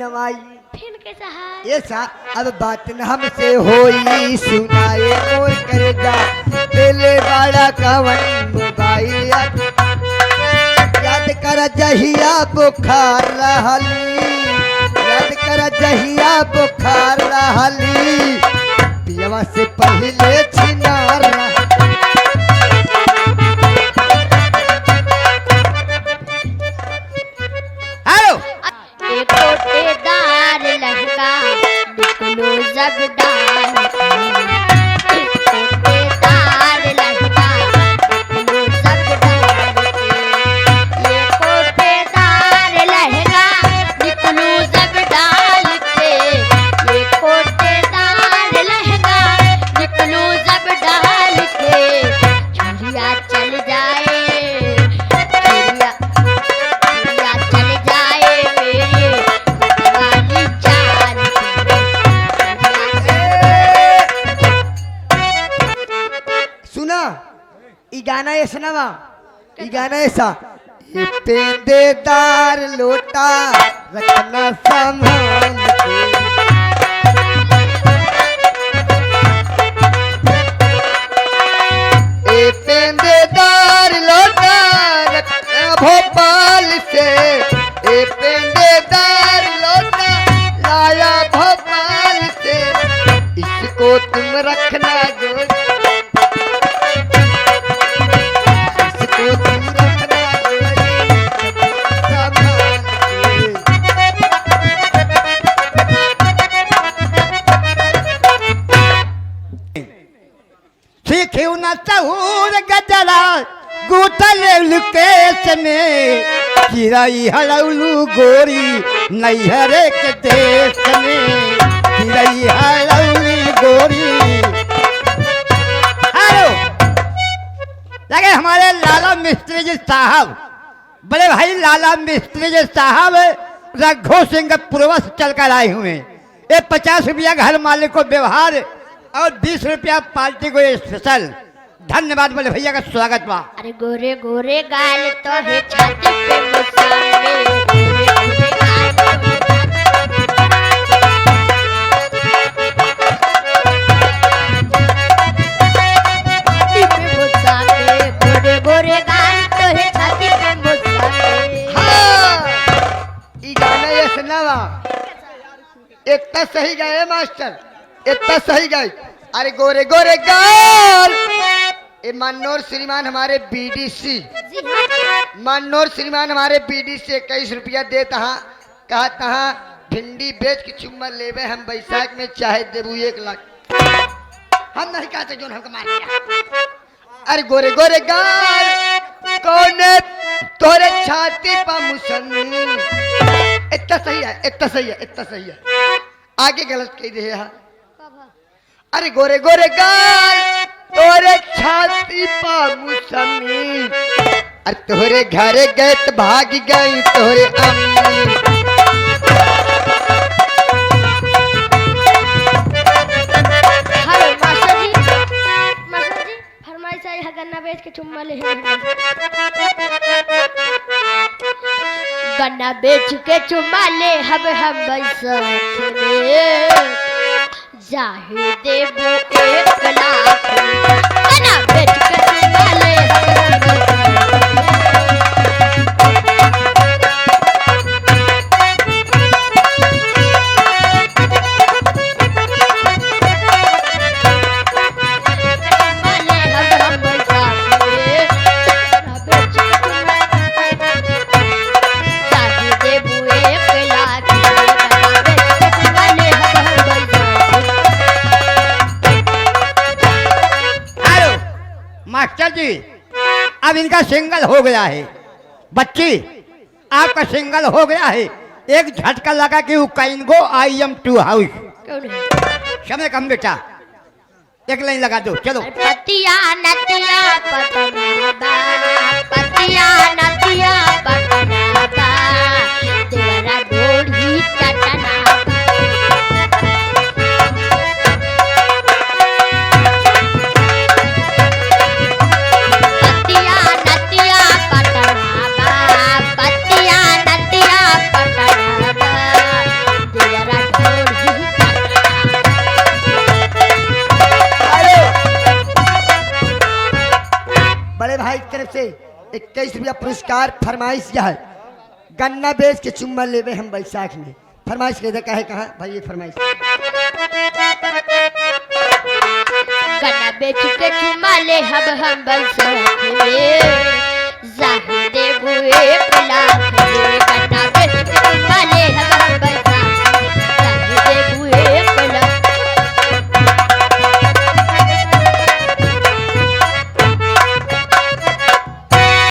नवाई फिर कैसा है ये सा अब बात न हमसे होई सुनाए मोर करे जा पहले बड़ा कवन मोबाइल याद कर जहिया बुखार रहली याद कर जहिया बुखार रहली पियवा से पहले छिनार एक कोटेदार लहंगा निकलो जब डाल एक कोटेदार लहंगा निकलो जब डाल ये कोटेदार लहंगा निकलो जब डाल के ये कोटेदार लहंगा निकलो जब डाल के झुरिया चल जाए गाना ये सुनावा ये गाना ऐसा ये पेंदेदार लोटा रखना संभाल के ये पेंदेदार लोटा रखना भोपाल से ये पेंदेदार लोटा लाया भोपाल से इसको तुम रखना जो चहूर गजरा गुटल लुकेश में चिरई हड़ौलू गोरी नैहरे के देश में चिरई हड़ौली गोरी। हेलो लगे हमारे लाला मिस्त्री जी साहब बड़े भाई लाला मिस्त्री जी साहब रघु सिंह पूर्वस चल कर आए हुए ये 50 रुपया घर मालिक को व्यवहार और 20 रुपया पार्टी को स्पेशल धन्यवाद बोले भैया का स्वागत बा। अरे गोरे गोरे गाल तो है छाती पे मुसामे गोरे गोरे गाल पे मुसामे गोरे गोरे गाल तो है छाती पे मुसामे। हाँ ये गाना ये सुनावा इतना सही गाए मास्टर इतना सही गाए। अरे गोरे गोरे गाल ये मनोर श्रीमान हमारे बीडीसी मनोर श्रीमान हमारे बीडीसी 21 रुपया देता कहा तहा भिंडी बेच के चुम्मा लेवे हम बैसाख में चाहे देबू 1 लाख हम नहीं कहते जो हमको मार दिया। अरे गोरे गोरे गाल कौने तोरे छाती पा मुसन्नी इतना सही है इतना सही है इतना सही है आगे गलत कह दे। अरे गोरे गोरे गाल तोरे छाती पा मुसन्नी अरे तोरे घरे गए तो भाग गई तोरे अम्मी। हेलो मास्टर जी फरमाइश आई है गन्ना बेच के चुम्मा ले गन्ना बेच के चुम्मा ले हम बैसाख में जाहे देबो 1 लाख गन्ना बेच के चुम्मा ले मास्टर जी अब इनका सिंगल हो गया है बच्ची आपका सिंगल हो गया है एक झटका लगा कि गो आई एम टू हाउस समय कम बेटा एक लाइन लगा दो चलो। पतिया नतिया पटनाबा पतिया नतिया पटनाबा तेरा डोरी चटनाबा रुपया पुरस्कार फरमाइश यह है गन्ना बेच के चुम्मा लेवे हम बैसाख में। फरमाइश के कहे कहाँ भाई ये फरमाइश गन्ना बेच के चुमा ले हम बैसाख में जाहे देबो एक